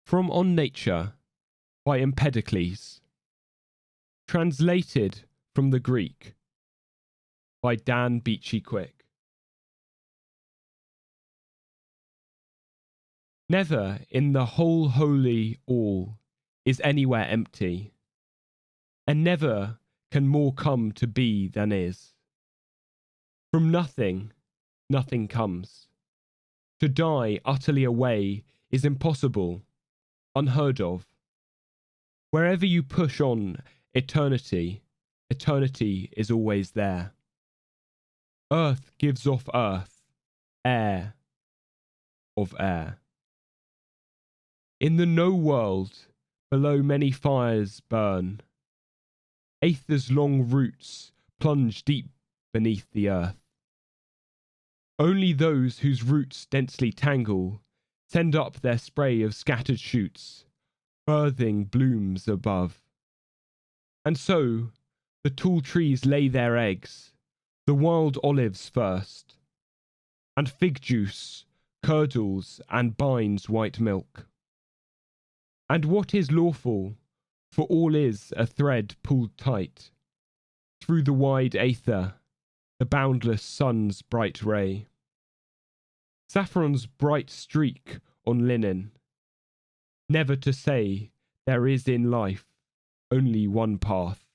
From On Nature by Empedocles. Translated from the Greek by Dan Beachy Quick. Never in the whole holy all is anywhere empty, and never can more come to be than is. From nothing, nothing comes. To die utterly away is impossible, unheard of. Wherever you push on eternity, eternity is always there. Earth gives off earth, air of air. In the no world, below many fires burn. Aether's long roots plunge deep beneath the earth. Only those whose roots densely tangle send up their spray of scattered shoots, birthing blooms above. And so the tall trees lay their eggs, the wild olives first, and fig juice curdles and binds white milk. And what is lawful, for all is a thread pulled tight through the wide aether, the boundless sun's bright ray. Saffron's bright streak on linen, never to say there is in life only one path.